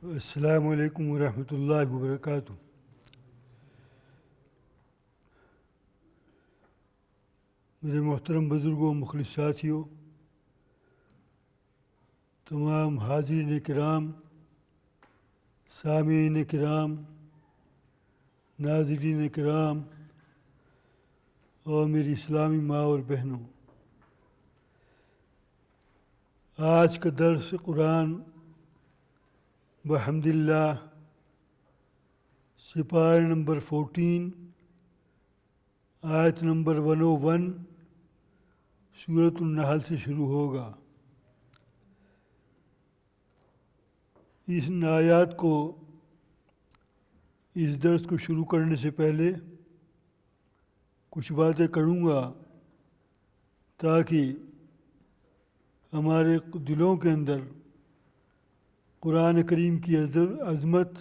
السلام علیکم ورحمۃ اللہ وبرکاتہ۔ میرے محترم بزرگوں، مخلص ساتھیوں، تمام حاضرین کرام، سامعین کرام، ناظرین کرام اور میری اسلامی ماں اور بہنوں، آج کا درس قرآن بحمد اللہ سپارہ نمبر 14 آیت نمبر 101 سورۃ النحل سے شروع ہوگا۔ ان آیات کو، اس درس کو شروع کرنے سے پہلے کچھ باتیں کروں گا تاکہ ہمارے دلوں کے اندر قرآن کریم کی عظمت،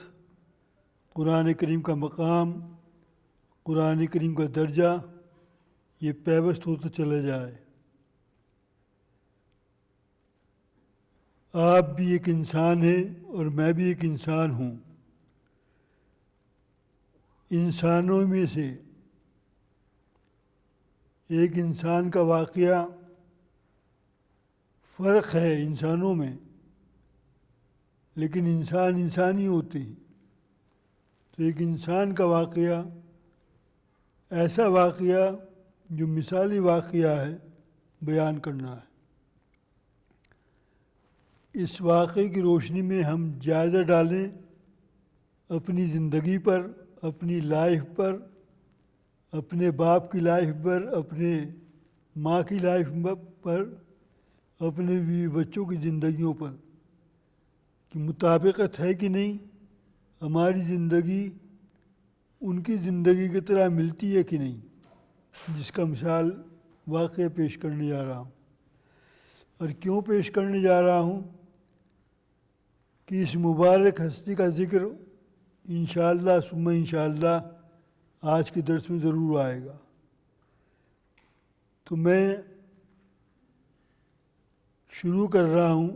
قرآن کریم کا مقام، قرآن کریم کا درجہ یہ پیوست ہوتا چلا جائے۔ آپ بھی ایک انسان ہیں اور میں بھی ایک انسان ہوں۔ انسانوں میں سے ایک انسان کا واقعہ، فرق ہے انسانوں میں، لیکن انسان ہی ہوتے ہیں۔ تو ایک انسان کا واقعہ، ایسا واقعہ جو مثالی واقعہ ہے، بیان کرنا ہے۔ اس واقعے کی روشنی میں ہم جائزہ ڈالیں اپنی زندگی پر، اپنی لائف پر، اپنے باپ کی لائف پر، اپنے ماں کی لائف پر، اپنے بیوی بچوں کی زندگیوں پر، کہ مطابقت ہے کہ نہیں، ہماری زندگی ان کی زندگی کی طرح ملتی ہے کہ نہیں، جس کا مثال واقعہ پیش کرنے جا رہا ہوں۔ اور کیوں پیش کرنے جا رہا ہوں کہ اس مبارک ہستی کا ذکر انشاءاللہ ثم انشاءاللہ آج کے درس میں ضرور آئے گا۔ تو میں شروع کر رہا ہوں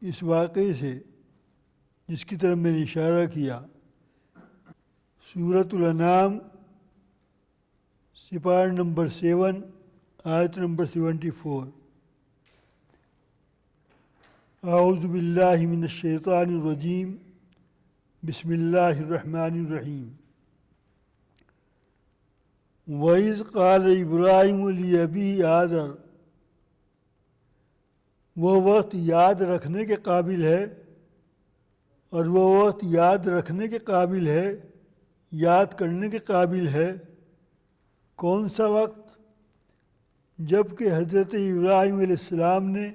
اس واقعے سے جس کی طرف میں نے اشارہ کیا۔ سورۃ الانعام سپارہ نمبر 7 آیت نمبر 74۔ اعوذ باللہ من الشیطان الرجیم، بسم اللہ الرحمن الرحیم۔ وَإِذْ قَالَ إِبْرَاهِيمُ لِأَبِيهِ آزَرَ، وہ وقت یاد رکھنے کے قابل ہے، اور وہ وقت یاد رکھنے کے قابل ہے، یاد کرنے کے قابل ہے۔ کون سا وقت؟ جب کہ حضرت ابراہیم علیہ السلام نے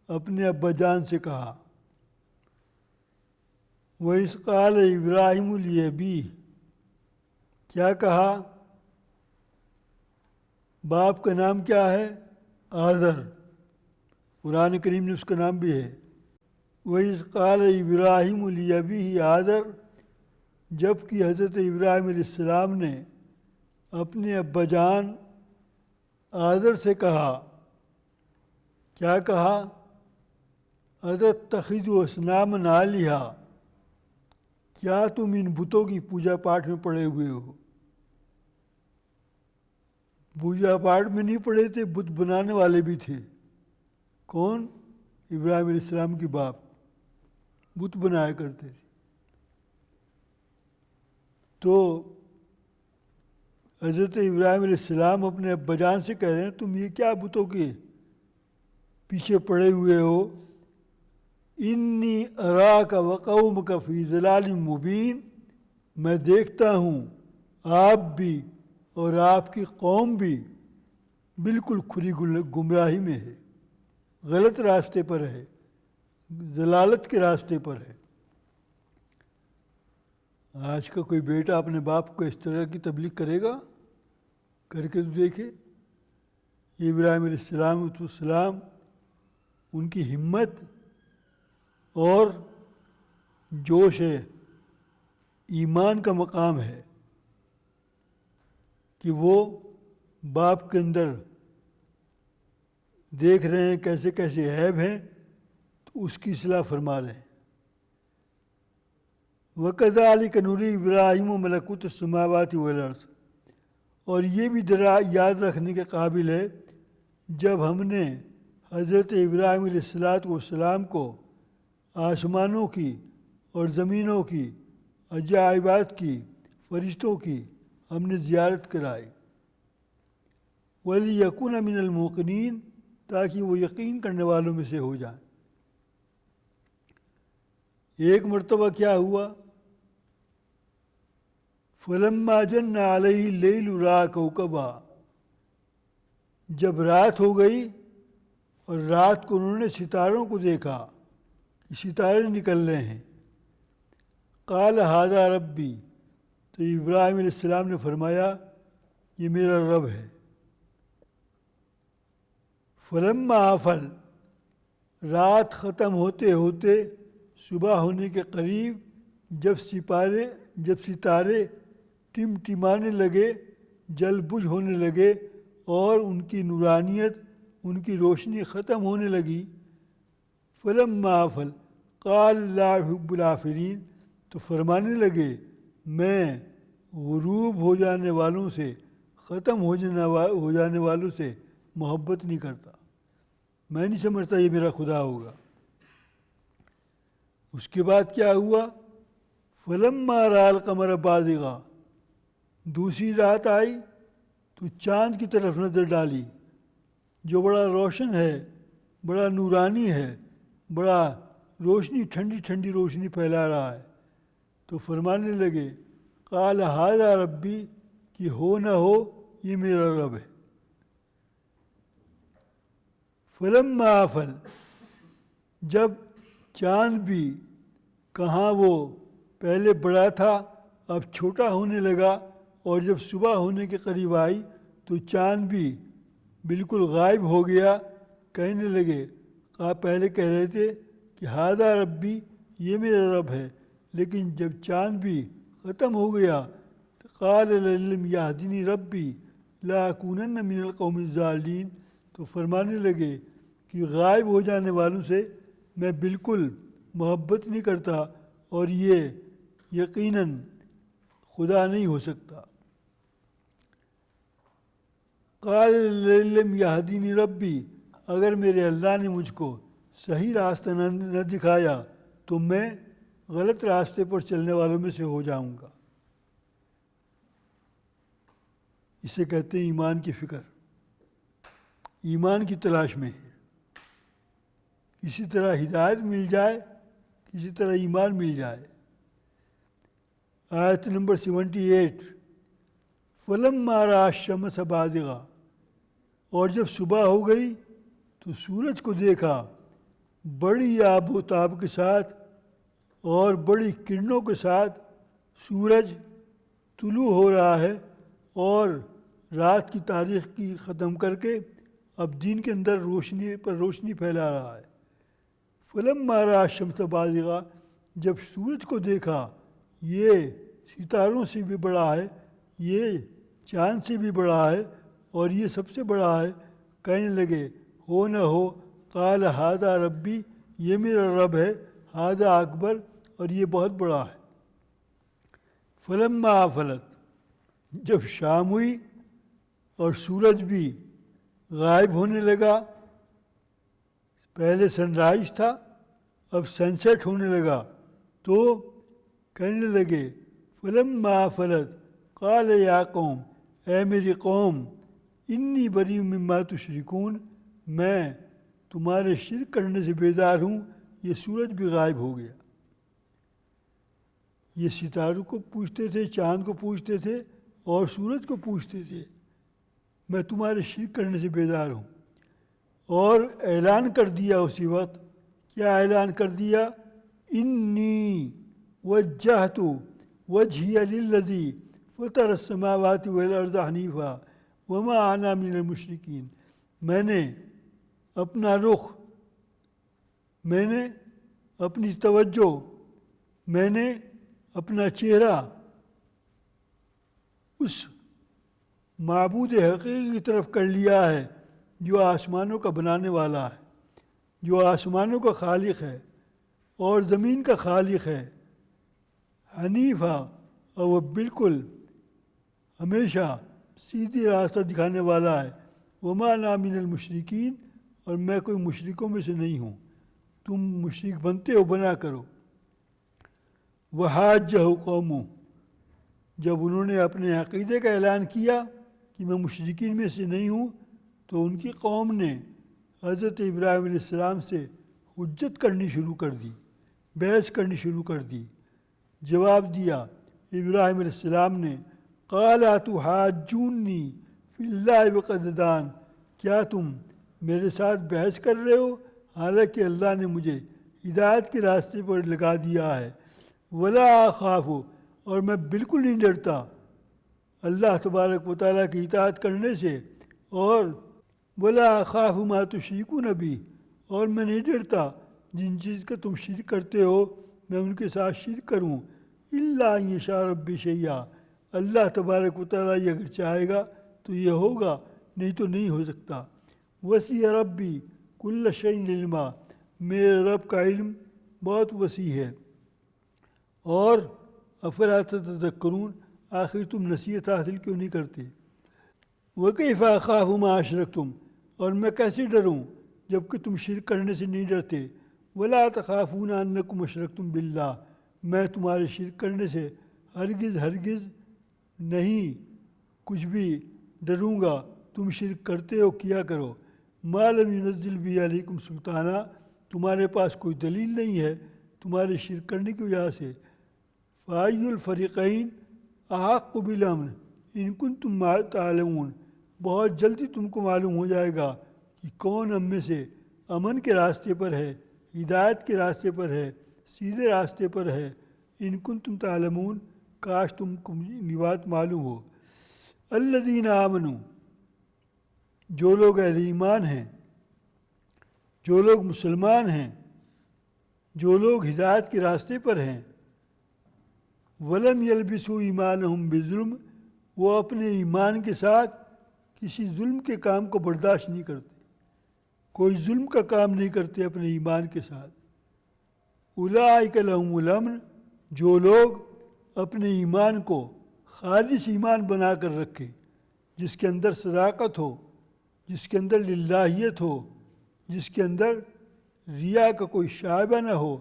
اپنے ابا جان سے کہا۔ وَإِذْ قَالَ إِبْرَاهِيمُ لِأَبِيهِ، کیا کہا؟ باپ کا نام کیا ہے؟ آزر۔ قرآن کریم میں اس کا نام بھی ہے۔ وَإِذْ قَالَ إِبْرَاهِيمُ لِأَبِيهِ آزر، جب کہ حضرت ابراہیم علیہ السلام نے اپنے ابا جان آزر سے کہا۔ کیا کہا؟ اَتَتَّخِذُ أَصْنَامًا آلِهَةً، کیا تم ان بتوں کی پوجا پاٹ میں پڑے ہوئے ہو؟ پوجا پاٹ میں نہیں پڑے تھے، بت بنانے والے بھی تھے۔ کون؟ ابراہیم علیہ السلام کی باپ، بت بنایا کرتے تھے۔ تو حضرت ابراہیم علیہ السلام اپنے ابا جان سے کہہ رہے ہیں تم یہ کیا بتوں کے پیچھے پڑے ہوئے ہو؟ انی اراک وقومک فی ضلال مبین، میں دیکھتا ہوں آپ بھی اور آپ کی قوم بھی بالکل کھلی گمراہی میں ہے، غلط راستے پر ہے، ضلالت کے راستے پر ہے۔ آج کا کوئی بیٹا اپنے باپ کو اس طرح کی تبلیغ کرے گا؟ کر کے تو دیکھے۔ ابراہیم علیہ السلام ان کی ہمت اور جوش ہے، ایمان کا مقام ہے کہ وہ باپ کے اندر دیکھ رہے ہیں کیسے کیسے عیب ہیں، تو اس کی اصلاح فرما رہے ہیں۔ وَكَذَلِكَ نُرِي إِبْرَاهِيمَ مَلَكُوتَ السَّمَاوَاتِ وَالْأَرْضِ، اور یہ بھی یاد رکھنے کے قابل ہے جب ہم نے حضرت ابراہیم علیہ السلام کو آسمانوں کی اور زمینوں کی، عجائبات کی، فرشتوں کی ہم نے زیارت کرائی، وَلِيَكُونَ مِنَ الْمُوقِنِينَ، تاکہ وہ یقین کرنے والوں میں سے ہو جائیں۔ ایک مرتبہ کیا ہوا، فَلَمَّا جَنَّ عَلَيْهِ اللَّيْلُ رَأَىٰ كَوْكَبًا، جب رات ہو گئی اور رات کو انہوں نے ستاروں کو دیکھا کہ ستارے نکل رہے ہیں، قال ھذا ربی، تو ابراہیم علیہ السلام نے فرمایا یہ میرا رب ہے۔ فلما آفل، رات ختم ہوتے ہوتے صبح ہونے کے قریب جب ستارے ٹمٹمانے لگے، جل بجھ ہونے لگے اور ان کی نورانیت، ان کی روشنی ختم ہونے لگی، فلما آفل قال لا احب الآفلین، تو فرمانے لگے میں غروب ہو جانے والوں سے، ختم ہو جانے والوں سے محبت نہیں کرتا، میں نہیں سمجھتا یہ میرا خدا ہوگا۔ اس کے بعد کیا ہوا، فلما رأى القمر بازغا، دوسری رات آئی تو چاند کی طرف نظر ڈالی جو بڑا روشن ہے، بڑا نورانی ہے، بڑا روشنی، ٹھنڈی ٹھنڈی روشنی پھیلا رہا ہے، تو فرمانے لگے قال ھذا ربی، کہ ہو نہ ہو یہ میرا رب ہے۔ فلما آفل، جب چاند بھی کہاں وہ پہلے بڑا تھا اب چھوٹا ہونے لگا، اور جب صبح ہونے کے قریب آئی تو چاند بھی بالکل غائب ہو گیا، کہنے لگے، پہلے کہہ رہے تھے کہ ھذا ربی، یہ میرا رب ہے، لیکن جب چاند بھی ختم ہو گیا، قال لئن لم یہدنی ربی لاکونن من القوم الضالین، تو فرمانے لگے کہ غائب ہو جانے والوں سے میں بالکل محبت نہیں کرتا، اور یہ یقیناً خدا نہیں ہو سکتا۔ قال لئن لم یہدنی ربی، اگر میرے اللہ نے مجھ کو صحیح راستہ نہ دکھایا تو میں غلط راستے پر چلنے والوں میں سے ہو جاؤں گا۔ اسے کہتے ہیں ایمان کی فکر، ایمان کی تلاش میں ہے، کسی طرح ہدایت مل جائے، کسی طرح ایمان مل جائے۔ آیت نمبر 78، فلما رأى الشمس بازغا، اور جب صبح ہو گئی تو سورج کو دیکھا بڑی آب و تاب کے ساتھ اور بڑی کرنوں کے ساتھ، سورج طلوع ہو رہا ہے اور رات کی تاریخ کی ختم کر کے اب دن کے اندر روشنی پر روشنی پھیلا رہا ہے۔ فلما رأى الشمس بازغا، جب سورج کو دیکھا یہ ستاروں سے بھی بڑا ہے، یہ چاند سے بھی بڑا ہے، اور یہ سب سے بڑا ہے، کہنے لگے ہو نہ ہو، قال ھذا ربی، یہ میرا رب ہے، ھذا اکبر، اور یہ بہت بڑا ہے۔ فلما آفلت، جب شام ہوئی اور سورج بھی غائب ہونے لگا، پہلے سن رائز تھا اب سن سیٹ ہونے لگا، تو کہنے لگے فلما آفلت قال یا قوم، اے میری قوم، انی بری مما تشرکون، میں تمہارے شرک کرنے سے بیزار ہوں، یہ سورج بھی غائب ہو گیا۔ یہ ستاروں کو پوچھتے تھے، چاند کو پوچھتے تھے اور سورج کو پوچھتے تھے، میں تمہارے شرک کرنے سے بیزار ہوں۔ اور اعلان کر دیا اسی وقت، کیا اعلان کر دیا، انی وجہت وجہی للذی فطر السماوات والارض حنیفا وما انا من المشرکین، میں نے اپنا رخ، میں نے اپنی توجہ، میں نے اپنا چہرہ اس معبود حقیقی کی طرف کر لیا ہے جو آسمانوں کا بنانے والا ہے، جو آسمانوں کا خالق ہے اور زمین کا خالق ہے، حنیفہ، اور وہ بالکل ہمیشہ سیدھی راستہ دکھانے والا ہے۔ وما انا من المشرکین، اور میں کوئی مشرکوں میں سے نہیں ہوں، تم مشرک بنتے ہو بنا کرو۔ وحاجہ قومہ، جب انہوں نے اپنے عقیدے کا اعلان کیا کہ میں مشرکین میں سے نہیں ہوں، تو ان کی قوم نے حضرت ابراہیم علیہ السلام سے حجت کرنی شروع کر دی، بحث کرنی شروع کر دی۔ جواب دیا ابراہیم علیہ السلام نے، قال اتحاجونی فی اللہ وقد ہدان، کیا تم میرے ساتھ بحث کر رہے ہو حالانکہ اللہ نے مجھے ہدایت کے راستے پر لگا دیا ہے۔ ولا اخاف، اور میں بالکل نہیں ڈرتا اللہ تبارک و تعالیٰ کی اطاعت کرنے سے، اور ولا اخاف ما تشرکون بہ، اور میں نہیں ڈرتا جن چیز کا تم شرک کرتے ہو میں ان کے ساتھ شرک کروں، الا ان یشاء ربی شیئا، اللہ تبارک و تعالیٰ یہ اگر چاہے گا تو یہ ہوگا، نہیں تو نہیں ہو سکتا۔ وسیع ربی کل شیء علما، میرے رب کا علم بہت وسیع ہے۔ اور افلا تتذکرون، آخر تم نصیحت حاصل کیوں نہیں کرتے؟ وکیف اخاف ما اشرکتم، اور میں کیسے ڈروں جب کہ تم شرک کرنے سے نہیں ڈرتے۔ ولا تخافون انکم اشرکتم باللہ، میں تمہارے شرک کرنے سے ہرگز نہیں کچھ بھی ڈروں گا، تم شرک کرتے ہو کیا کرو۔ ما لم ینزل بہ علیکم سلطانہ، تمہارے پاس کوئی دلیل نہیں ہے تمہارے شرک کرنے کی وجہ سے۔ فأی الفریقین احق بالامن ان کنتم تعلمون، بہت جلدی تم کو معلوم ہو جائے گا کہ کون ہم میں سے امن کے راستے پر ہے، ہدایت کے راستے پر ہے، سیدھے راستے پر ہے۔ ان کنتم تعلمون، کاش تم کو یہ بات معلوم ہو۔ الذین آمنوا، جو لوگ اہل ایمان ہیں، جو لوگ مسلمان ہیں، جو لوگ ہدایت کے راستے پر ہیں، ولم یلبسوا ایمانہم بظلم، وہ اپنے ایمان کے ساتھ کسی ظلم کے کام کو برداشت نہیں کرتے، کوئی ظلم کا کام نہیں کرتے اپنے ایمان کے ساتھ۔ اولئک لہم الامن، جو لوگ اپنے ایمان کو خالص ایمان بنا کر رکھیں، جس کے اندر صداقت ہو، جس کے اندر للہیت ہو، جس کے اندر ریا کا کوئی شائبہ نہ ہو،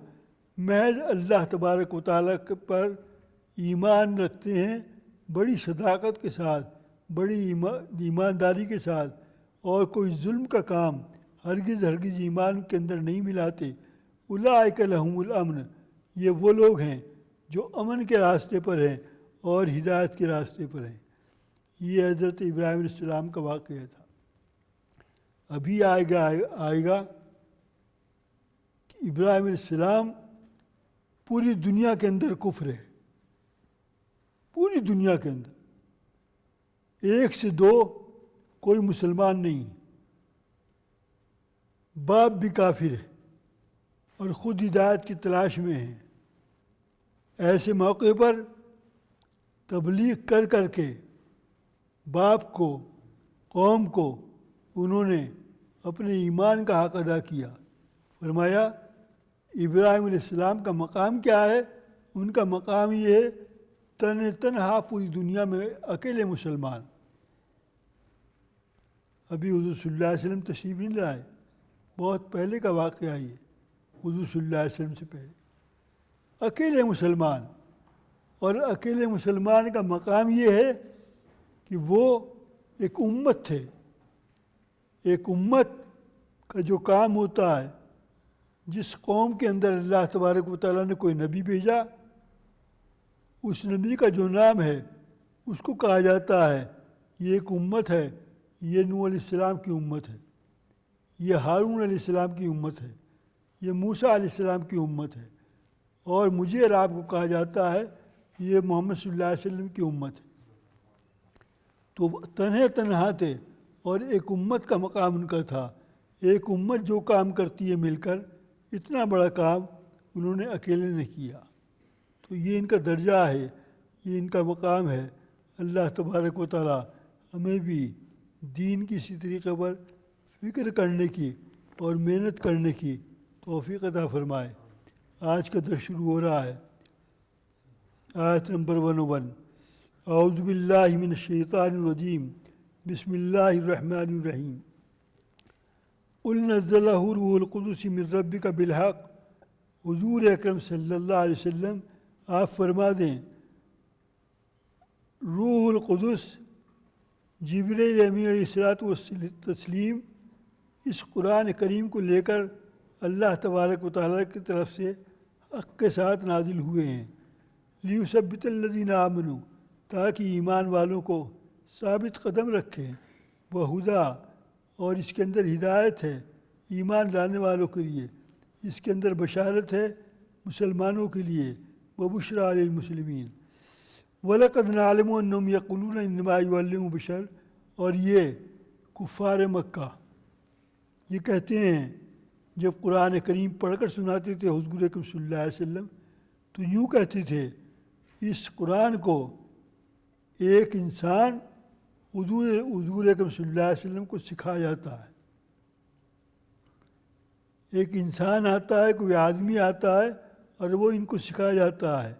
محض اللہ تبارک و تعالیٰ پر ایمان رکھتے ہیں بڑی صداقت کے ساتھ، بڑی ایمانداری کے ساتھ، اور کوئی ظلم کا کام ہرگز ایمان کے اندر نہیں ملاتے۔ اولئک لہم الامن، یہ وہ لوگ ہیں جو امن کے راستے پر ہیں اور ہدایت کے راستے پر ہیں۔ یہ حضرت ابراہیم علیہ السلام کا واقعہ تھا۔ ابھی آئے گا کہ ابراہیم علیہ السلام پوری دنیا کے اندر کفر ہے، پوری دنیا کے اندر ایک سے دو کوئی مسلمان نہیں، باپ بھی کافر ہے اور خود ہدایت کی تلاش میں ہیں۔ ایسے موقع پر تبلیغ کر کے باپ کو، قوم کو انہوں نے اپنے ایمان کا حق ادا کیا۔ فرمایا ابراہیم علیہ السلام کا مقام کیا ہے؟ ان کا مقام یہ ہے تنہا پوری دنیا میں اکیلے مسلمان۔ ابھی حضور صلی اللہ علیہ وسلم تشریف نہیں لائے، بہت پہلے کا واقعہ یہ، حضور صلی اللہ علیہ وسلم سے پہلے اکیلے مسلمان۔ اور اکیلے مسلمان کا مقام یہ ہے کہ وہ ایک امت تھے۔ ایک امت کا جو کام ہوتا ہے، جس قوم کے اندر اللہ تبارک و تعالیٰ نے کوئی نبی بھیجا، اس نبی کا جو نام ہے اس کو کہا جاتا ہے یہ ایک امت ہے، یہ نوح علیہ السلام کی امت ہے، یہ ہارون علیہ السلام کی امت ہے، یہ موسیٰ علیہ السلام کی امت ہے، اور مجھے اور آپ کو کہا جاتا ہے یہ محمد صلی اللہ علیہ وسلم کی امت ہے۔ تو تنہا تھے اور ایک امت کا مقام ان کا تھا۔ ایک امت جو کام کرتی ہے مل کر، اتنا بڑا کام انہوں نے اکیلے نے کیا۔ تو یہ ان کا درجہ ہے، یہ ان کا مقام ہے۔ اللہ تبارک و تعالیٰ ہمیں بھی دین کی اسی طریقے پر فکر کرنے کی اور محنت کرنے کی توفیق عطا فرمائے۔ آج کا درس شروع ہو رہا ہے۔ آیت نمبر 101۔ اعوذ باللہ من الشیطان الرجیم، بسم اللہ الرحمن الرحیم۔ قل نزلہ روح القدس من ربک بالحق۔ حضور اکرم صلی اللہ علیہ وسلم آپ فرما دیں، روح القدس جبرائیل امین علیہ الصلوۃ والتسلیم اس قرآن کریم کو لے کر اللہ تبارک و تعالیٰ کی طرف سے حق کے ساتھ نازل ہوئے ہیں، لیثبت الذین آمنوا، تاکہ ایمان والوں کو ثابت قدم رکھیں، وہدا، اور اس کے اندر ہدایت ہے ایمان لانے والوں کے لیے، اس کے اندر بشارت ہے مسلمانوں کے لیے، وبشریٰ للمسلمین۔ وَلَقَدْ نَعْلَمُ أَنَّهُمْ يَقُولُونَ إِنَّمَا يُعَلِّمُهُ بَشَرٌ، اور یہ کفار مکہ یہ کہتے ہیں جب قرآن کریم پڑھ کر سناتے تھے حضور اکرم صلی اللہ علیہ وسلم تو یوں کہتے تھے اس قرآن کو ایک انسان حضور اکرم صلی اللہ علیہ وسلم کو سکھایا جاتا ہے۔ ایک انسان آتا ہے، کوئی آدمی آتا ہے اور وہ ان کو سکھایا جاتا ہے۔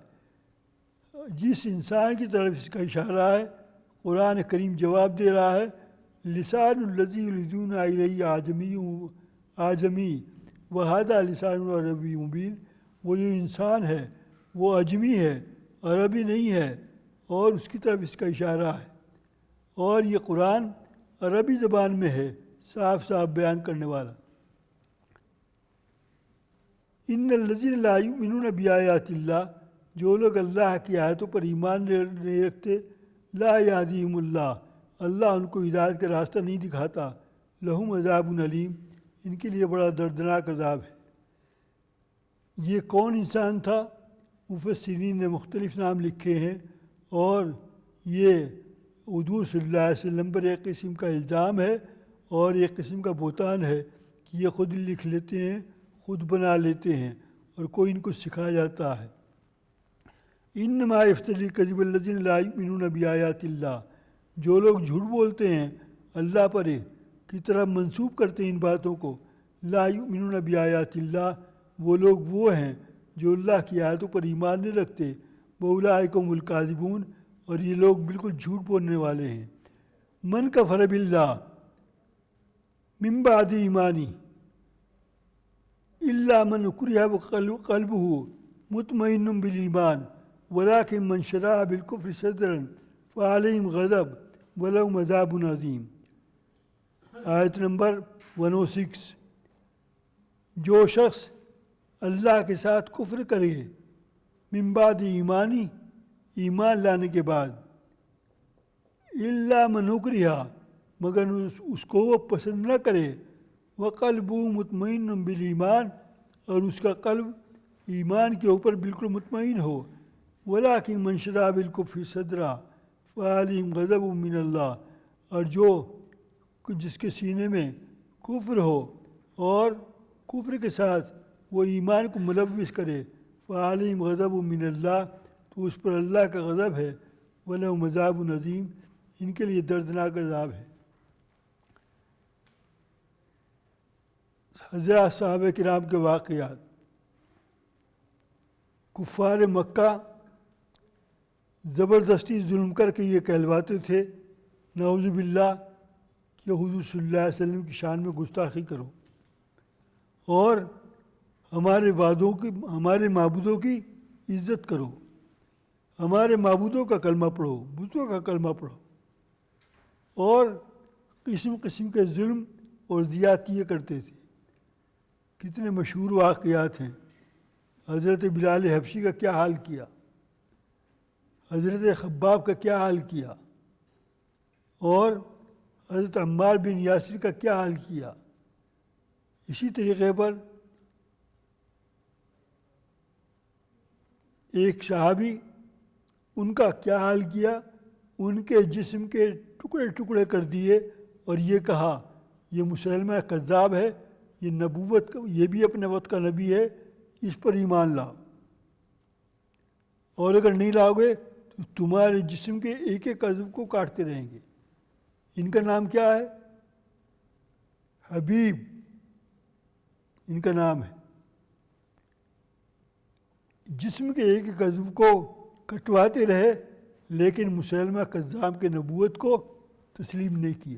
جس انسان کی طرف اس کا اشارہ ہے قرآن کریم جواب دے رہا ہے، لسان الذی یلحدون الیہ اعجمی وہذا لسان عربی مبین، وہ جو انسان ہے وہ اجمی ہے، عربی نہیں ہے، اور اس کی طرف اس کا اشارہ ہے، اور یہ قرآن عربی زبان میں ہے، صاف صاف بیان کرنے والا۔ ان الذین لا یؤمنون بآیات اللہ، جو لوگ اللہ کی آیتوں پر ایمان نہیں رکھتے، لا یہدیہم اللہ، اللہ ان کو ہدایت کا راستہ نہیں دکھاتا، لہم عذاب علیم، ان کے لیے بڑا دردناک عذاب ہے۔ یہ کون انسان تھا؟ مفسرین نے مختلف نام لکھے ہیں، اور یہ حضور صلی اللہ علیہ وسلم پر ایک قسم کا الزام ہے اور ایک قسم کا بہتان ہے کہ یہ خود لکھ لیتے ہیں، خود بنا لیتے ہیں، اور کوئی ان کو سکھایا جاتا ہے۔ انما یفتری الکذب الذین لا یؤمنون بآیات اللہ، جو لوگ جھوٹ بولتے ہیں اللہ پر کی طرح منسوب کرتے ہیں ان باتوں کو، لا یؤمنون بآیات اللہ، وہ لوگ وہ ہیں جو اللہ کی آیتوں پر ایمان نہیں رکھتے، وَأُولَٰئِکَ هُمُ الْكَاذِبُونَ، اور یہ لوگ بالکل جھوٹ بولنے والے ہیں۔ من کفر باللہ من بعد ایمانی الا من اکرہ وقلبہ مطمئن بالایمان ولکن من شرح بالکفر صدرا فعلیہم غضب ولہم عذاب عظیم۔ آیت نمبر 106۔ جو شخص اللہ کے ساتھ کفر کرے من بعد ایمانی، ایمان لانے کے بعد، الا من اکرہ، مگر اس کو وہ پسند نہ کرے، وقلبہ مطمئن بالایمان، اور اس کا قلب ایمان کے اوپر بالکل مطمئن ہو، ولیکن من شرح بالکفر صدرا فعلیہم غضب من اللہ، اور جس کے سینے میں کفر ہو اور کفر کے ساتھ وہ ایمان کو ملوث کرے، فعلیہم غضب من اللہ، تو اس پر اللہ کا غضب ہے، ولہم عذاب عظیم، ان کے لیے دردناک عذاب ہے۔ حضرات صحابہ کرام کے واقعات۔ کفار مکہ زبردستی ظلم کر کے یہ کہلواتے تھے نعوذ باللہ کہ حضور صلی اللہ علیہ وسلم کی شان میں گستاخی کرو، اور ہمارے معبودوں کی عزت کرو، ہمارے معبودوں کا کلمہ پڑھو، بتوں کا کلمہ پڑھو، اور قسم قسم کے ظلم اور زیادتیاں کرتے تھے۔ کتنے مشہور واقعات ہیں۔ حضرت بلال حبشی کا کیا حال کیا، حضرت خباب کا کیا حال کیا، اور حضرت عمار بن یاسر کا کیا حال کیا۔ اسی طریقے پر ایک صحابی، ان کا کیا حال کیا، ان کے جسم کے ٹکڑے ٹکڑے کر دیے اور یہ کہا یہ مسلمہ کذاب ہے، یہ بھی اپنے وقت کا نبی ہے، اس پر ایمان لاؤ، اور اگر نہیں لاؤ گے تو تمہارے جسم کے ایک ایک عضو کو کاٹتے رہیں گے۔ ان کا نام کیا ہے؟ حبیب ان کا نام ہے۔ جسم کے ایک ایک عضو کو کٹواتے رہے لیکن مسلمہ کذاب کے نبوت کو تسلیم نہیں کیا،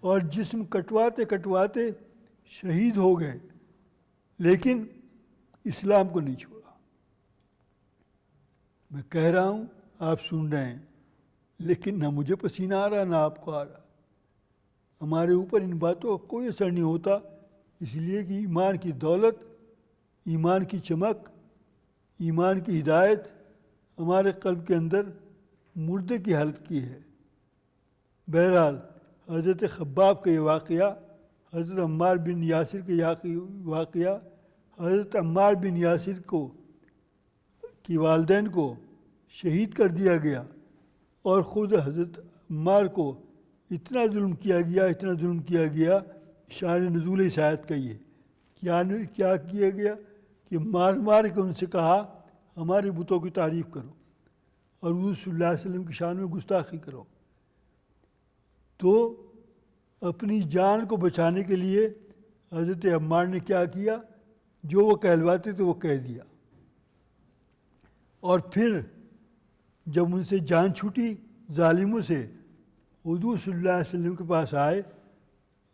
اور جسم کٹواتے کٹواتے شہید ہو گئے لیکن اسلام کو نہیں چھوڑا۔ میں کہہ رہا ہوں، آپ سن رہے ہیں، لیکن نہ مجھے پسینہ آ رہا نہ آپ کو آ رہا۔ ہمارے اوپر ان باتوں کا کوئی اثر نہیں ہوتا، اس لیے کہ ایمان کی دولت، ایمان کی چمک، ایمان کی ہدایت ہمارے قلب کے اندر مردے کی حالت کی ہے۔ بہرحال حضرت خباب کا یہ واقعہ، حضرت عمار بن یاسر کا واقعہ، حضرت عمار بن یاسر کی والدین کو شہید کر دیا گیا، اور خود حضرت عمار کو اتنا ظلم کیا گیا، شان نزول اس آیت کا یہ کیا کیا گیا کہ مار مار کے ان سے کہا ہمارے بتوں کی تعریف کرو اور حضور صلی اللہ علیہ وسلم کی شان میں گستاخی کرو۔ تو اپنی جان کو بچانے کے لیے حضرت عمار نے کیا کیا؟ جو وہ کہلواتے تھے وہ کہہ دیا، اور پھر جب ان سے جان چھوٹی ظالموں سے، حضور صلی اللہ علیہ وسلم کے پاس آئے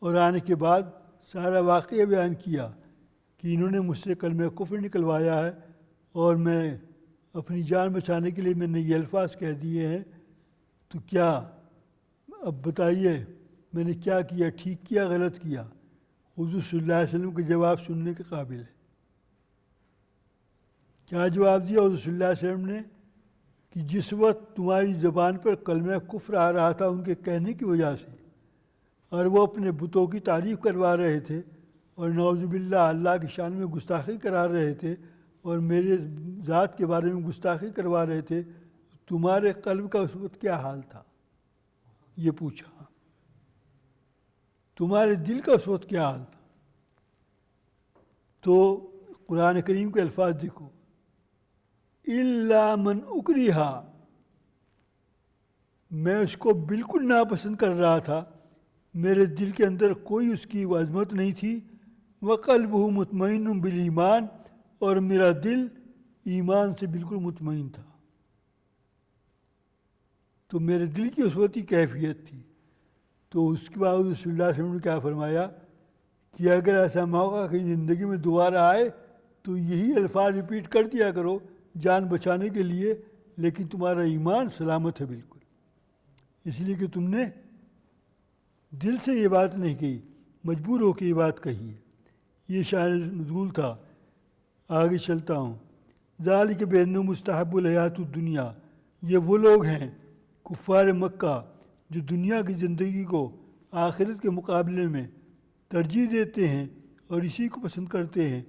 اور آنے کے بعد سارا واقعہ بیان کیا کہ انہوں نے مجھ سے کلمہ کفر نکلوایا ہے، اور میں اپنی جان بچانے کے لیے میں نے یہ الفاظ کہہ دیے ہیں، تو کیا اب بتائیے میں نے کیا کیا، ٹھیک کیا غلط کیا؟ حضور صلی اللہ علیہ وسلم کے جواب سننے کے قابل ہے۔ کیا جواب دیا حضور صلی اللہ علیہ وسلم نے؟ کہ جس وقت تمہاری زبان پر کلمہ کفر آ رہا تھا ان کے کہنے کی وجہ سے، اور وہ اپنے بتوں کی تعریف کروا رہے تھے اور نعوذ باللہ اللہ کی شان میں گستاخی کرا رہے تھے اور میرے ذات کے بارے میں گستاخی کروا رہے تھے، تمہارے قلب کا اس وقت کیا حال تھا؟ یہ پوچھا، تمہارے دل کا اس وقت کیا حال تھا؟ تو قرآن کریم کے الفاظ دیکھو، اِلَّا مَنْ اُكْرِهَا، میں اس کو بالکل ناپسند کر رہا تھا، میرے دل کے اندر کوئی اس کی عظمت نہیں تھی، وَقَلْبُهُ مُطْمَئِنٌ بِالْإِيمَانِ، اور میرا دل ایمان سے بالکل مطمئن تھا۔ تو میرے دل کی اس وقت ہی کیفیت تھی۔ تو اس کے بعد صلی اللہ علیہ وسلم نے کیا فرمایا کہ اگر ایسا موقع کہ زندگی میں دوبارہ آئے تو یہی الفاظ ریپیٹ کر دیا کرو جان بچانے کے لیے، لیکن تمہارا ایمان سلامت ہے بالکل، اس لیے کہ تم نے دل سے یہ بات نہیں کہی، مجبور ہو کے یہ بات کہی ہے۔ یہ شان نزول تھا۔ آگے چلتا ہوں۔ ذالک بأنہم مستحب الحیات الدنیا، یہ وہ لوگ ہیں کفار مکہ جو دنیا کی زندگی کو آخرت کے مقابلے میں ترجیح دیتے ہیں اور اسی کو پسند کرتے ہیں۔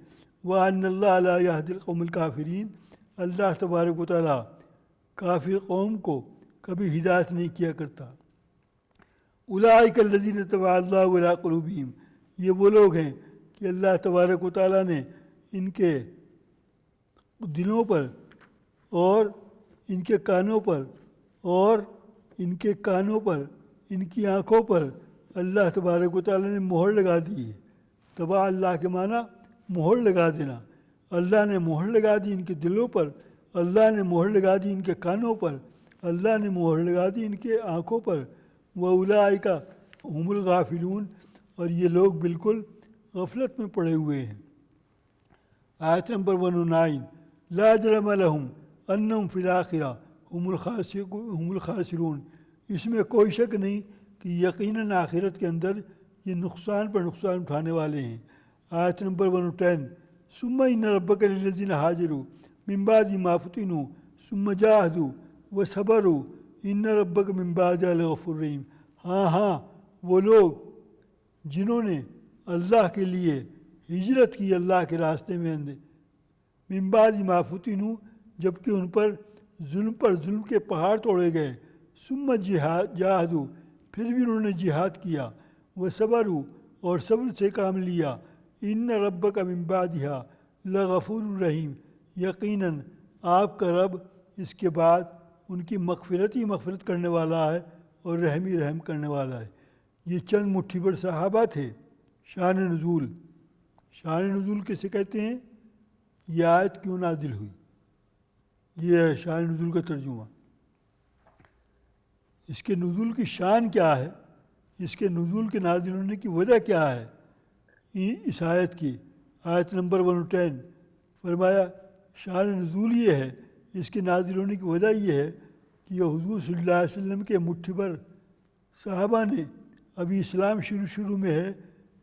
وَأَنَّ اللَّهَ لَا يَهْدِي الْقَوْمَ الْكَافِرِينَ، اللہ تبارک و تعالیٰ کافر قوم کو کبھی ہدایت نہیں کیا کرتا۔ اولئک الذین طبع اللہ علی قلوبہم، یہ وہ لوگ ہیں کہ اللہ تبارک و تعالیٰ نے ان کے دلوں پر اور ان کے کانوں پر اور ان کے کانوں پر، ان کی آنکھوں پر اللہ تبارک و تعالیٰ نے مہر لگا دی ہے۔ طبع اللہ کے معنی مہر لگا دینا۔ اللہ نے مہر لگا دی ان کے دلوں پر، اللہ نے مہر لگا دی ان کے کانوں پر، اللہ نے مہر لگا دی ان کے آنکھوں پر۔ وَأُولَئِکَ هُمُ الْغَافِلُونَ، اور یہ لوگ بالکل غفلت میں پڑے ہوئے ہیں۔ آیت نمبر 109، لا جرم لہم انہم فی الآخرہ ہم الخاسرون، اس میں کوئی شک نہیں کہ یقیناً آخرت کے اندر یہ نقصان پر نقصان اٹھانے والے ہیں۔ آیت نمبر 110، ثم ان ربک للذین ہاجروا من بعد ما فتنوا ثم جاہدوا وصبروا ان ربک من بعدہا لغفور رحیم۔ ہاں وہ لوگ جنہوں نے اللہ کے لیے ہجرت کی اللہ کے راستے میں من بعد ما فتنوا، جبکہ ان پر ظلم کے پہاڑ توڑے گئے، ثم جاہدوا، پھر بھی انہوں نے جہاد کیا، وصبروا، اور صبر سے کام لیا، ان ربک من بعدہا لغفور رحیم، یقیناً آپ کا رب اس کے بعد ان کی مغفرت کرنے والا ہے اور رحم کرنے والا ہے۔ یہ چند مٹھی بھر صحابہ تھے۔ شان نزول کسے کہتے ہیں؟ یہ آیت کیوں نازل ہوئی؟ یہ ہے شان نزول کا ترجمہ۔ اس کے نزول کی شان کیا ہے، اس کے نزول کے نازل ہونے کی وجہ کیا ہے، اس آیت کی آیت نمبر 110 فرمایا شان نزول یہ ہے، اس کے نازل ہونے کی وجہ یہ ہے کہ یہ حضور صلی اللہ علیہ وسلم کے مٹھی بھر صحابہ نے، ابھی اسلام شروع میں ہے،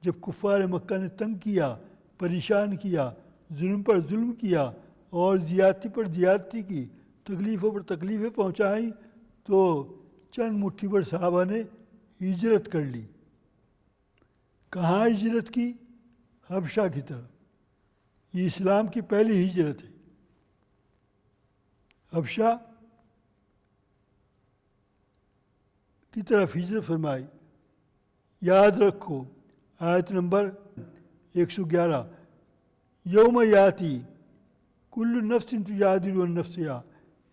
جب کفار مکہ نے تنگ کیا، پریشان کیا، ظلم پر ظلم کیا اور زیادتی پر زیادتی کی، تکلیفوں پر تکلیفیں پہنچائیں، تو چند مٹھی بھر صحابہ نے ہجرت کر لی۔ کہاں ہجرت کی؟ حبشہ کی طرف۔ یہ اسلام کی پہلی ہجرت ہے، حبشہ کی طرف ہجرت فرمائی۔ یاد رکھو آیت نمبر 111، یوم یاتی کل نفس تجادل عن نفسہا،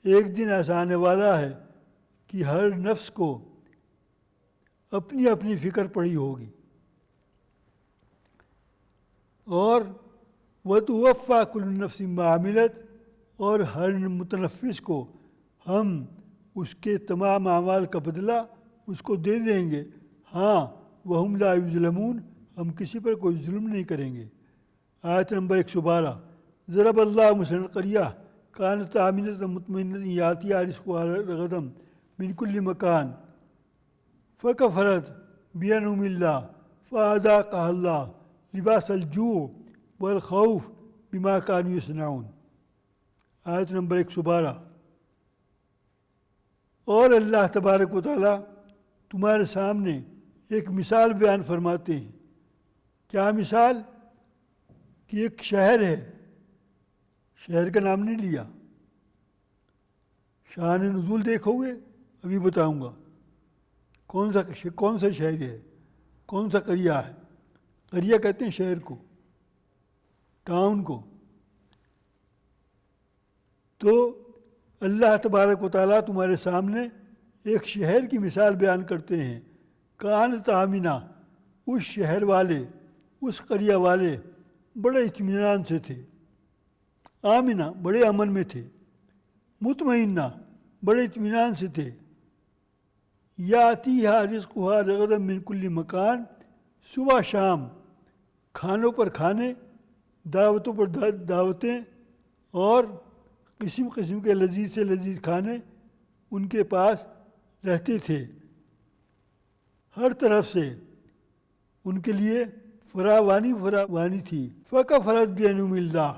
ایک دن ایسا آنے والا ہے کہ ہر نفس کو اپنی اپنی فکر پڑی ہوگی، اور وتوفیٰ کل نفس ما عملت، اور ہر متنفس کو ہم اس کے تمام اعمال کا بدلہ اس کو دے دیں گے۔ ہاں وہم لا یظلمون، ہم کسی پر کوئی ظلم نہیں کریں گے۔ آیت نمبر 112، ضرب اللہ مثلا قریہ کانت آمنۃ مطمئنۃ یاتیہا رزقہا رغدا من کل مکان فکفرت بانعم اللہ فاذاقہا اللہ لباس الجوع والخوف بما كانوا یصنعون۔ آیت نمبر 112، اور اللہ تبارک و تعالیٰ تمہارے سامنے ایک مثال بیان فرماتے ہیں۔ کیا مثال؟ کہ ایک شہر ہے، شہر کا نام نہیں لیا، شان نزول دیکھو گے ابھی بتاؤں گا کون سا شہر ہے، کون سا قریہ ہے۔ قریہ کہتے ہیں شہر کو، ٹاؤن کو۔ تو اللہ تبارک و تعالیٰ تمہارے سامنے ایک شہر کی مثال بیان کرتے ہیں۔ کانت آمنہ، اس شہر والے، اس قریہ والے بڑے اطمینان سے تھے، آمنہ بڑے امن میں تھے، مطمئنہ بڑے اطمینان سے تھے، یاتیہا رزقہا رغدا من کل مکان، صبح شام کھانوں پر کھانے، دعوتوں پر دعوتیں، اور قسم قسم کے لذیذ سے لذیذ کھانے ان کے پاس رہتے تھے، ہر طرف سے ان کے لیے فراوانی تھی۔ فکفرت بانعم اللہ،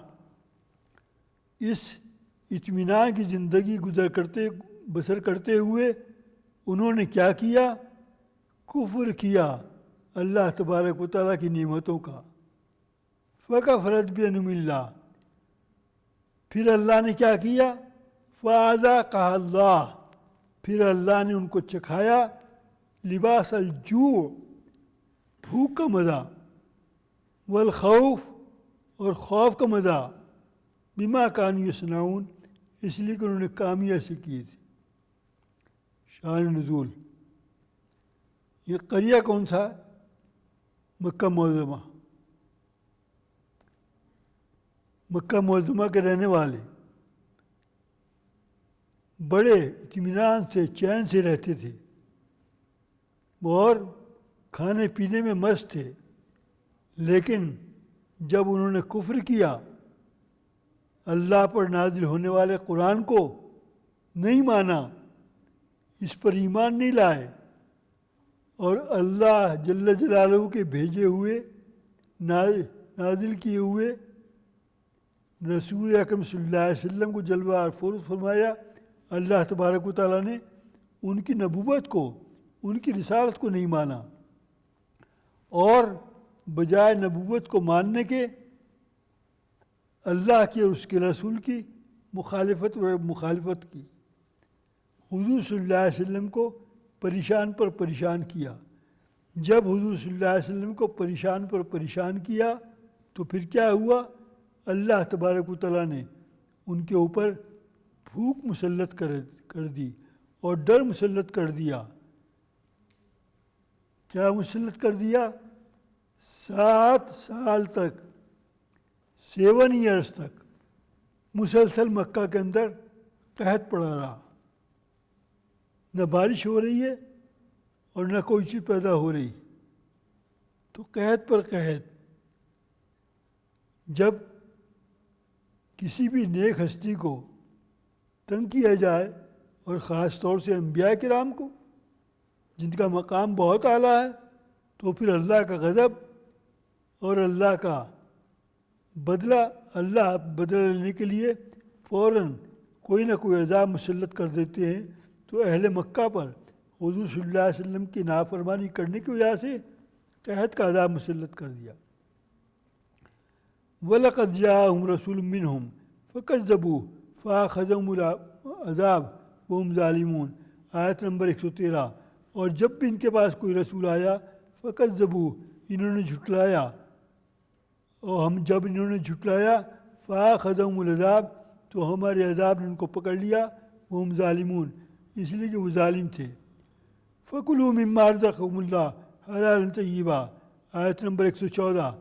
اس اطمینان کی زندگی بسر کرتے ہوئے انہوں نے کیا کیا؟ کفر کیا اللہ تبارک و تعالیٰ کی نعمتوں کا۔ فکفرت بانعم اللہ، پھر اللہ نے کیا کیا؟ فاذاقہا اللہ، پھر اللہ نے ان کو چکھایا لباس الجوع، بھوک کا مزہ، والخوف، اور خوف کا مزہ، بما كانوا یصنعون، اس لیے کہ انہوں نے کام ایسے کیے تھے۔ شان نزول، یہ قریہ کون سا؟ مکہ معظمہ، مکہ معظمہ کے رہنے والے بڑے اطمینان سے چین سے رہتے تھے اور کھانے پینے میں مست تھے، لیکن جب انہوں نے کفر کیا، اللہ پر نازل ہونے والے قرآن کو نہیں مانا، اس پر ایمان نہیں لائے، اور اللہ جل جلالہ کے بھیجے ہوئے نازل کیے ہوئے رسول اکرم صلی اللہ علیہ وسلم کو جلوہ افروز فرمایا، اللہ تبارک و تعالیٰ نے ان کی نبوت کو، ان کی رسالت کو نہیں مانا، اور بجائے نبوت کو ماننے کے اللہ کی اور اس کے رسول کی مخالفت کی، حضور صلی اللہ علیہ وسلم کو پریشان پر پریشان کیا۔ جب حضور صلی اللہ علیہ وسلم کو پریشان پر پریشان کیا تو پھر کیا ہوا؟ اللہ تبارک و تعالیٰ نے ان کے اوپر بھوک مسلط کر دی اور ڈر مسلط کر دیا۔ کیا مسلط کر دیا؟ 7 سال تک، 7 ایئرس تک مسلسل مکہ کے اندر قحط پڑا رہا، نہ بارش ہو رہی ہے اور نہ کوئی چیز پیدا ہو رہی، تو قحط پر قحط۔ جب کسی بھی نیک ہستی کو تنگ کیا جائے، اور خاص طور سے انبیاء کرام کو جن کا مقام بہت اعلیٰ ہے، تو پھر اللہ کا غضب اور اللہ کا بدلہ، اللہ بدلہ لینے کے لیے فوراً کوئی نہ کوئی عذاب مسلط کر دیتے ہیں۔ تو اہل مکہ پر حضور صلی اللہ علیہ وسلم کی نافرمانی کرنے کی وجہ سے قحط کا عذاب مسلط کر دیا۔ وَلَقَدْ جَاءَهُمْ رَسُولٌ مِّنْهُمْ فَكَذَّبُوهُ فَأَخَذَهُمُ الْعَذَابُ وَهُمْ ظَالِمُونَ، آیت نمبر 113۔ اور جب بھی ان کے پاس کوئی رسول آیا، فَكَذَّبُوهُ، انہوں نے جھٹلایا، اور جب انہوں نے جھٹلایا، فَأَخَذَهُمُ الْعَذَابُ، تو ہمارے عذاب نے ان کو پکڑ لیا، وَهُمْ ظَالِمُونَ، اس لیے کہ وہ ظالم تھے۔ فَكُلُوا مِمَّا رَزَقَكُمُ اللَّهُ حَلَالًا طَيِّبًا، آیت نمبر 114۔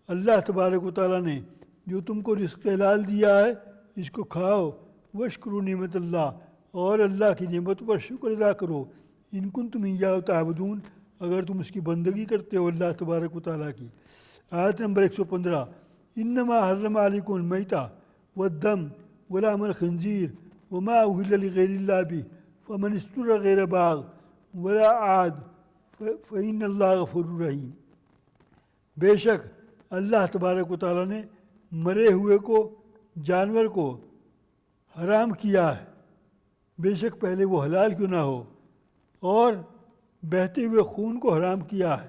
اللہ تبارک و تعالیٰ نے جو تم کو رزق حلال دیا ہے، اس کو کھاؤ، واشکروا نعمت اللہ، اور اللہ کی نعمتوں پر شکر ادا کرو، ان کنتم ایاہ تعبدون، اگر تم اس کی بندگی کرتے ہو اللہ تبارک و تعالیٰ کی۔ آیت نمبر 115۔ انما حرم علیکم المیتہ والدم ولحم الخنزیر وما اہل لغیر اللہ بہ فمن اضطر غیر باغ ولا عاد فإن اللہ غفور رحیم۔ بے شک اللہ تبارک و تعالیٰ نے مرے ہوئے کو، جانور کو حرام کیا ہے، بے شک پہلے وہ حلال کیوں نہ ہو، اور بہتے ہوئے خون کو حرام کیا ہے،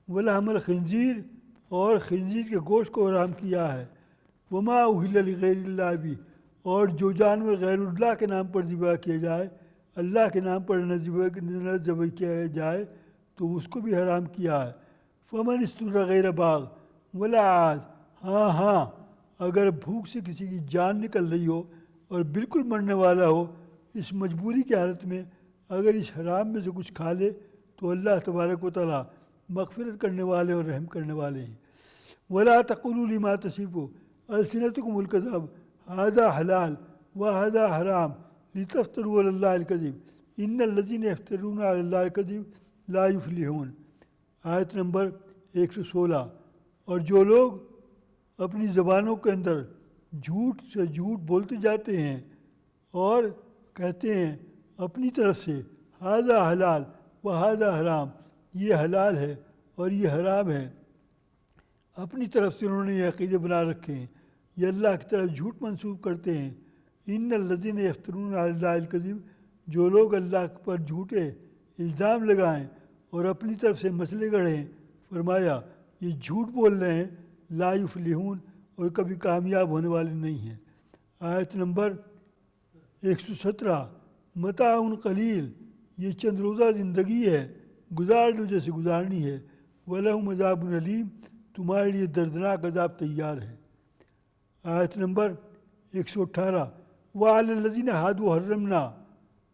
ولحم الخنزیر، اور خنزیر کے گوشت کو حرام کیا ہے، وما اہل لغیر اللہ بہ، اور جو جانور غیر اللہ کے نام پر ذبح کیا جائے، اللہ کے نام پر نہ ذبح کیا جائے تو اس کو بھی حرام کیا ہے۔ فمن اضطر غیر باغ ولا عاد، ہاں اگر بھوک سے کسی کی جان نکل رہی ہو اور بالکل مرنے والا ہو، اس مجبوری کی حالت میں اگر اس حرام میں سے کچھ کھا لے تو اللہ تبارک و تعالیٰ مغفرت کرنے والے اور رحم کرنے والے ہیں۔ ولا تقولوا لما تصف السنتکم الکذب ھذا حلال وھذا حرام لتفتروا علی اللہ الکذب ان الذین یفترون علی اللہ الکذب لا یفلحون، آیت نمبر 116۔ اور جو لوگ اپنی زبانوں کے اندر جھوٹ سے جھوٹ بولتے جاتے ہیں اور کہتے ہیں اپنی طرف سے ھذا حلال و ھذا حرام، یہ حلال ہے اور یہ حرام ہے، اپنی طرف سے انہوں نے یہ عقیدے بنا رکھے ہیں، یہ اللہ کی طرف جھوٹ منسوب کرتے ہیں۔ ان الذین یفترون علی اللہ الکذب، جو لوگ اللہ پر جھوٹے الزام لگائیں اور اپنی طرف سے مسئلے گڑھیں، فرمایا یہ جھوٹ بول رہے ہیں، لا یفلحون، اور کبھی کامیاب ہونے والے نہیں ہیں۔ آیت نمبر 117۔ متاع قلیل، یہ چند روزہ زندگی ہے، گزار لو جیسے گزارنی ہے، وَلَهُمْ عَذَابٌ أَلِيمٌ، تمہارے لیے دردناک عذاب تیار ہے۔ آیت نمبر 118۔ وَعَلَى الَّذِينَ هَادُوا حَرَّمْنَا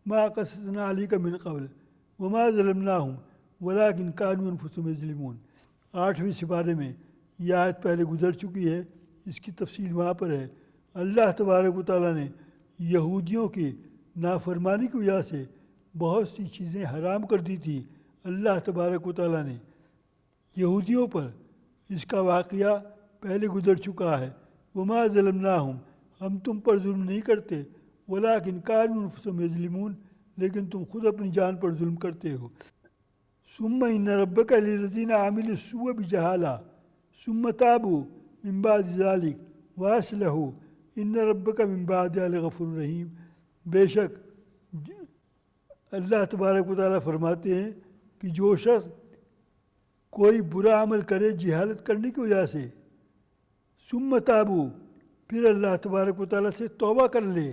مَا قَصَصْنَا عَلَيْكَ مِنْ قَبْلُ وَمَا ظَلَمْنَاهُمْ وَلَكِنْ كَانُوا أَنفُسَهُمْ يَظْلِمُونَ، 8ویں سپارے میں یہ آیت پہلے گزر چکی ہے، اس کی تفصیل وہاں پر ہے۔ اللہ تبارک و تعالیٰ نے یہودیوں کی نافرمانی کی وجہ سے بہت سی چیزیں حرام کر دی تھی۔ اللہ تبارک و تعالیٰ نے یہودیوں پر اس کا واقعہ پہلے گزر چکا ہے۔ وما ظلمناہم، ہم تم پر ظلم نہیں کرتے، ولیکن کانوا انفسہم یظلمون، لیکن تم خود اپنی جان پر ظلم کرتے ہو۔ ثم ان ربک للذین عملوا السوء بجہالہ ثم تابوا من بعد ذلک واصلحوا ان ربک من بعدہا لغفور رحیم۔ بے شک اللہ تبارک و تعالیٰ فرماتے ہیں کہ جو شخص کوئی برا عمل کرے جہالت کرنے کی وجہ سے، ثم تابوا، پھر اللہ تبارک و تعالیٰ سے توبہ کر لے،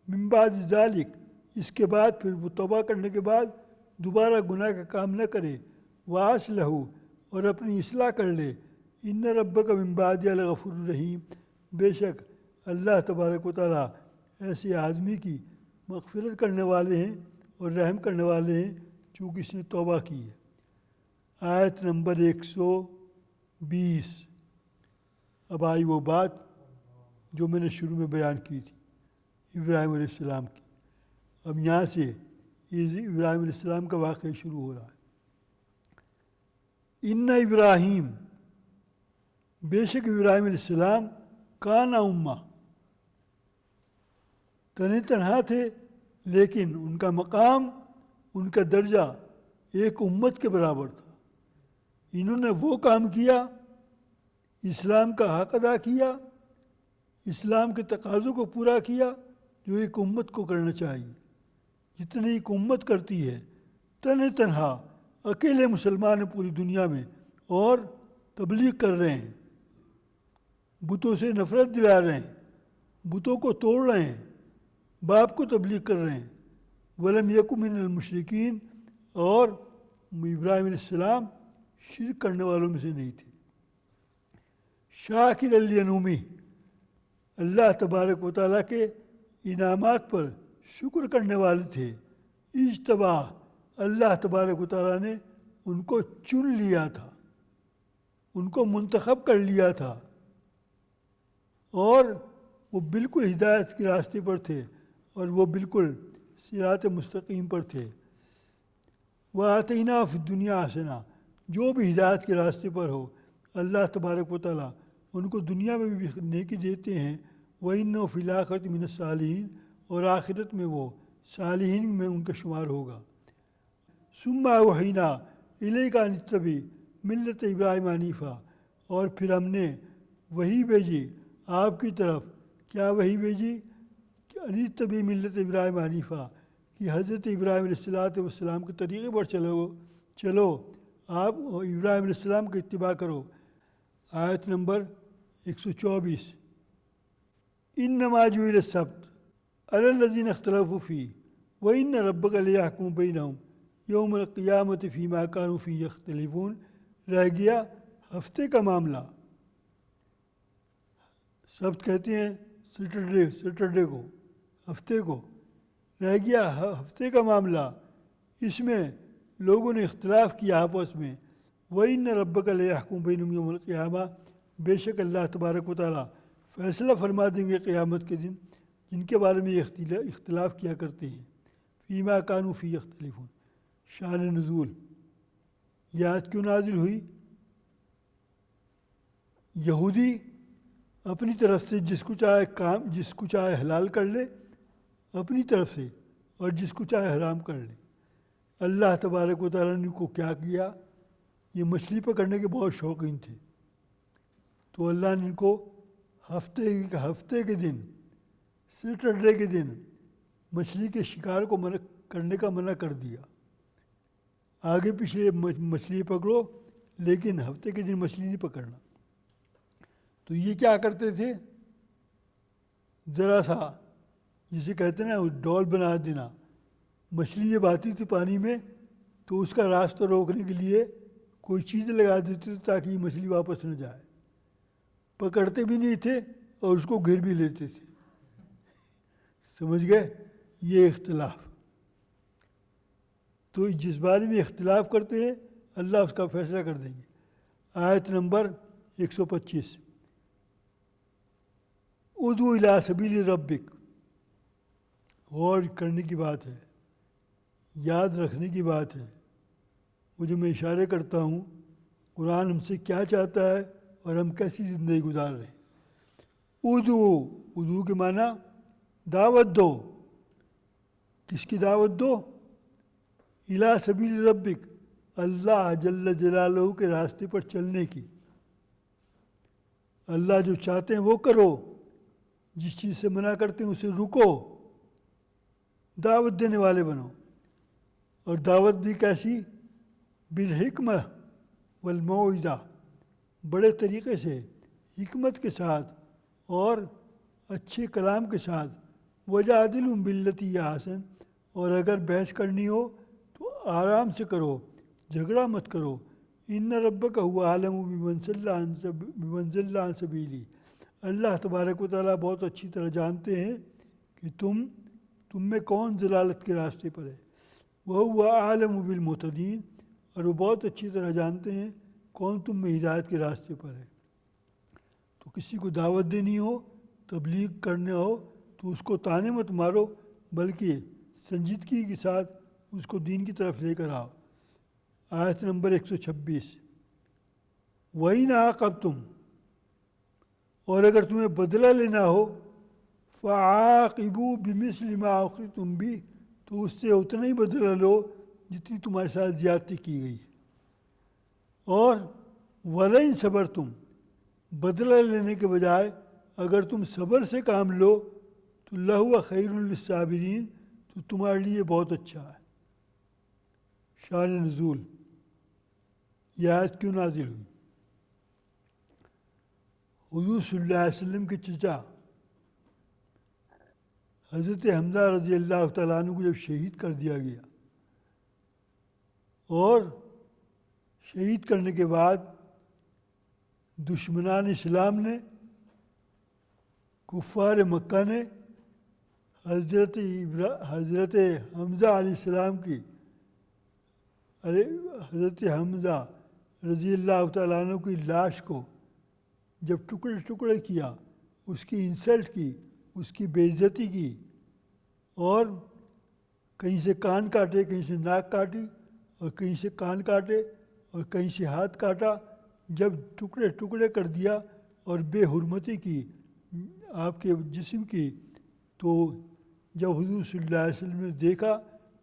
من بعد ذلک، اس کے بعد پھر وہ توبہ کرنے کے بعد دوبارہ گناہ کا کام نہ کرے، واصلحوا، اور اپنی اصلاح کر لے، ان ربک من بعدہا لغفور رحیم، بے شک اللہ تبارک و تعالیٰ ایسے آدمی کی مغفرت کرنے والے ہیں اور رحم کرنے والے ہیں چونکہ اس نے توبہ کی ہے۔ آیت نمبر 120۔ اب آئی وہ بات جو میں نے شروع میں بیان کی تھی۔ ابراہیم علیہ السلام کی۔ اب یہاں سے ابراہیم علیہ السلام کا واقعہ شروع ہو رہا ہے۔ ان ابراہیم، بے شک ابراہیم علیہ السلام، کان امہ، تنہا تھے لیکن ان کا مقام، ان کا درجہ ایک امت کے برابر تھا۔ انہوں نے وہ کام کیا، اسلام کا حق ادا کیا، اسلام کے تقاضوں کو پورا کیا جو ایک امت کو کرنا چاہیے، جتنی ایک امت کرتی ہے۔ تنہا اکیلے مسلمان ہیں پوری دنیا میں اور تبلیغ کر رہے ہیں، بتوں سے نفرت دلا رہے ہیں، بتوں کو توڑ رہے ہیں، باپ کو تبلیغ کر رہے ہیں۔ ولم یکن من المشرکین، اور ابراہیم علیہ السلام شرک کرنے والوں میں سے نہیں تھے۔ شاکر لانعمہ، اللہ تبارک و تعالیٰ کے انعامات پر شکر کرنے والے تھے۔ اجتبا، اللہ تبارک و تعالیٰ نے ان کو چن لیا تھا، ان کو منتخب کر لیا تھا، اور وہ بالکل ہدایت کے راستے پر تھے، اور وہ بالکل صراط مستقیم پر تھے۔ وَآتَيْنَا فِي الدُّنْيَا حَسَنَةً، جو بھی ہدایت کے راستے پر ہو اللہ تبارک و تعالیٰ ان کو دنیا میں بھی نیکی دیتے ہیں۔ وَإِنَّهُ فِي الْآخِرَةِ مِنَ الصَّالِحِينَ، اور آخرت میں وہ صالحین میں ان کا شمار ہوگا۔ ثُمَّ أَوْحَيْنَا إِلَيْكَ أَنِ اتَّبِعْ مِلَّةَ إِبْرَاهِيمَ حَنِيفًا، اور پھر ہم نے وحی بھیجی آپ کی طرف۔ کیا وحی بھیجی؟ کہ أَنِ اتَّبِعْ مِلَّةَ إِبْرَاهِيمَ حَنِيفًا، کہ حضرت ابراہیم علیہ السلام کے طریقے پر چلو، آپ ابراہیم علیہ السلام کا اتباع کرو۔ آیت نمبر 124۔ انما جعل السبت علی الذین اختلفوا فیہ وان ربک لیحکم بینہم یوم القیامۃ فیما کانوا فیہ یختلفون۔ رہ گیا ہفتے کا معاملہ، سبت کہتے ہیں سیٹرڈے کو، ہفتے کو، رہ گیا ہفتے کا معاملہ، اس میں لوگوں نے اختلاف کیا آپس میں۔ وَإِنَّ رَبَّكَ لَيَحْكُمُ بَيْنَهُمْ يَوْمَ الْقِيَامَةِ، بے شک اللہ تبارک و تعالیٰ فیصلہ فرما دیں گے قیامت کے دن جن کے بارے میں اختلاف کیا کرتے ہیں۔ فیما کانوا فیہ یختلفون۔ شان نزول، یہ آیت کیوں نازل ہوئی؟ یہودی اپنی طرف سے جس کو چاہے حلال کر لے اپنی طرف سے، اور جس کو چاہے حرام کر لے۔ اللہ تبارک و تعالیٰ نے کو کیا کیا؟ یہ مچھلی پکڑنے کے بہت شوقین تھے، تو اللہ نے ان کو ہفتے کے دن، سیٹرڈے کے دن مچھلی کے شکار کو کرنے کا منع کر دیا۔ آگے پیچھے مچھلی پکڑو لیکن ہفتے کے دن مچھلی نہیں پکڑنا۔ تو یہ کیا کرتے تھے؟ ذرا سا جسے کہتے ہیں نا ڈول بنا دینا، مچھلی جب آتی تھی پانی میں تو اس کا راستہ روکنے کے لیے کوئی چیز لگا دیتے تھے تاکہ یہ مچھلی واپس نہ جائے۔ پکڑتے بھی نہیں تھے اور اس کو گھیر بھی لیتے تھے۔ سمجھ گئے؟ یہ اختلاف۔ تو جس بارے میں اختلاف کرتے ہیں اللہ اس کا فیصلہ کر دیں گے۔ آیت نمبر 125۔ ادعو الی سبیل ربک، غور کرنے کی بات ہے، یاد رکھنے کی بات ہے۔ وہ جو میں اشارے کرتا ہوں قرآن ہم سے کیا چاہتا ہے اور ہم کیسی زندگی گزار رہے ہیں۔ ادعو کے معنی دعوت دو۔ کس کی دعوت دو؟ الی سبیل ربک، اللہ جل جلالہ کے راستے پر چلنے کی۔ اللہ جو چاہتے ہیں وہ کرو، جس چیز سے منع کرتے ہیں اسے رکو، دعوت دینے والے بنو۔ اور دعوت بھی کیسی؟ بالحکمہ والموعظہ، بڑے طریقے سے، حکمت کے ساتھ اور اچھے کلام کے ساتھ۔ وجادلہم باللتی ہی احسن، اور اگر بحث کرنی ہو تو آرام سے کرو، جھگڑا مت کرو۔ ان ربک هو اعلم بمن ضل عن سبیلہ، اللہ تبارک و تعالیٰ بہت اچھی طرح جانتے ہیں کہ تم میں کون ضلالت کے راستے پر ہے۔ وَهُوَ أَعْلَمُ بِالْمُهْتَدِينَ، اور وہ بہت اچھی طرح جانتے ہیں کون تم میں ہدایت کے راستے پر ہے۔ تو کسی کو دعوت دینی ہو، تبلیغ کرنا ہو تو تو اس کو تانے مت مارو بلکہ سنجیدگی کے ساتھ اس کو دین کی طرف لے کر آؤ۔ آیت نمبر 126، وَإِنْ عَاقَبْتُمْ، اور اگر تمہیں بدلہ لینا ہو، فَعَاقِبُوا بِمِثْلِ مَا عُوقِبْتُمْ بِهِ، تو اس سے اتنا ہی بدلہ لو جتنی تمہارے ساتھ زیادتی کی گئی ہے۔ اور وَلَئِن صَبَرْتُمْ، بدلہ لینے کے بجائے اگر تم صبر سے کام لو تو لَهُوَ خَيْرٌ لِلصَّابِرِينَ، تو تمہارے لیے بہت اچھا ہے۔ شان نزول، یہ آیت کیوں نازل ہوئی؟ حضور صلی اللہ علیہ وسلم کے چچا حضرت حمزہ رضی اللہ تعالیٰ عنہ کو جب شہید کر دیا گیا، اور شہید کرنے کے بعد دشمنان اسلام نے، کفار مکہ نے حضرت حمزہ علیہ السلام کی، حضرت حمزہ رضی اللہ تعالیٰ عنہ کی لاش کو جب ٹکڑے ٹکڑے کیا، اس کی انسلٹ کی، اس کی بے عزتی کی، اور کہیں سے کان کاٹے، کہیں سے ناک کاٹی، اور کہیں سے کان کاٹے، اور کہیں سے ہاتھ کاٹا، جب ٹکڑے ٹکڑے کر دیا اور بے حرمتی کی آپ کے جسم کی، تو جب حضور صلی اللہ علیہ وسلم نے دیکھا،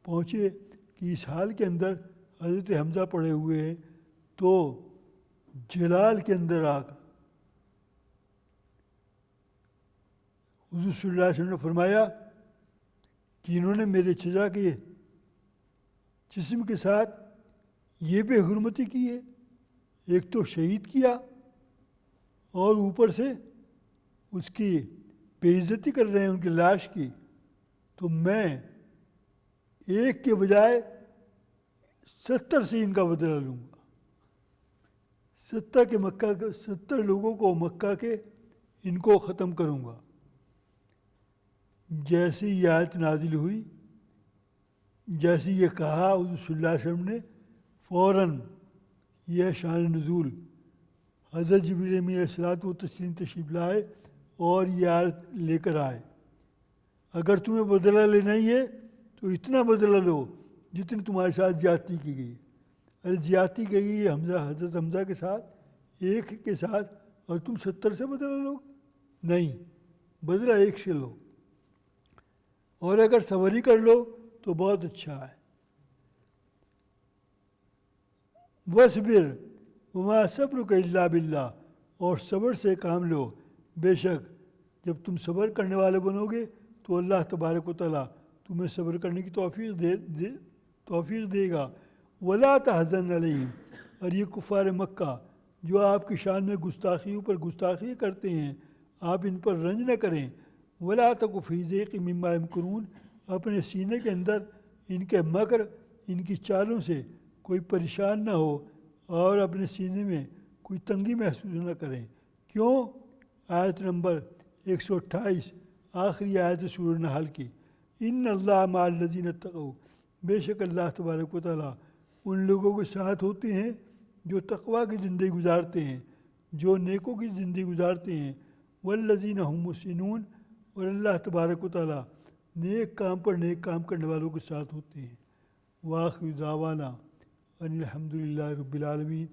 پہنچے کہ اس حال کے اندر حضرت حمزہ پڑے ہوئے ہیں، تو جلال کے اندر آ کر حضور صلی اللہ علیہ وسلم نے فرمایا کہ انہوں نے میرے چچا کے جسم کے ساتھ یہ بے حرمتی کی ہے، ایک تو شہید کیا اور اوپر سے اس کی بے عزتی کر رہے ہیں ان کی لاش کی، تو میں ایک کے بجائے 70 سے ان کا بدلہ لوں گا۔ 70 لوگوں کو مکہ کے ان کو ختم کروں گا۔ جیسے یہ آیت نازل ہوئی، جیسے یہ کہا حضور صلی اللہ علیہ وسلم نے، فوراً یہ شان نزول حضرت جبریل امین علیہ الصلوۃ والتسلیم تشریف لائے اور یہ آیت لے کر آئے، اگر تمہیں بدلہ لینا ہی ہے تو اتنا بدلہ لو جتنی تمہارے ساتھ زیادتی کی گئی۔ ارے زیادتی کی گئی ہے حضرت حمزہ کے ساتھ، ایک کے ساتھ، اور تم 70 سے بدلہ لو؟ نہیں، بدلہ ایک سے لو، اور اگر صبر ہی کر لو تو بہت اچھا ہے۔ وَاصْبِرْ وَمَا صَبْرُكَ إِلَّا بِاللَّهِ، اور صبر سے کام لو، بے شک جب تم صبر کرنے والے بنو گے تو اللہ تبارک و تعالیٰ تمہیں صبر کرنے کی توفیق دے گا۔ وَلَا تَحْزَنْ عَلَيْهِمْ، اور یہ کفار مکہ جو آپ کی شان میں گستاخیوں پر گستاخی کرتے ہیں، آپ ان پر رنج نہ کریں۔ وَلَا تَكُ فِي ضِيقٍ مِّمَّا يَمْكُرُونَ، اپنے سینے کے اندر ان کے مکر، ان کی چالوں سے کوئی پریشان نہ ہو، اور اپنے سینے میں کوئی تنگی محسوس نہ کریں۔ کیوں؟ آیت نمبر 128، آخری آیت سورہ نحل کی، ان اللہ مع الذین اتقوا، بے شک اللہ تبارک و تعالیٰ ان لوگوں کے ساتھ ہوتے ہیں جو تقویٰ کی زندگی گزارتے ہیں، جو نیکوں کی زندگی گزارتے ہیں۔ والذین هم محسنون، اور اللہ تبارک و تعالیٰ نیک کام پر نیک کام کرنے والوں کے ساتھ ہوتے ہیں۔ وآخر دعوانا ان الحمد للہ رب العالمین۔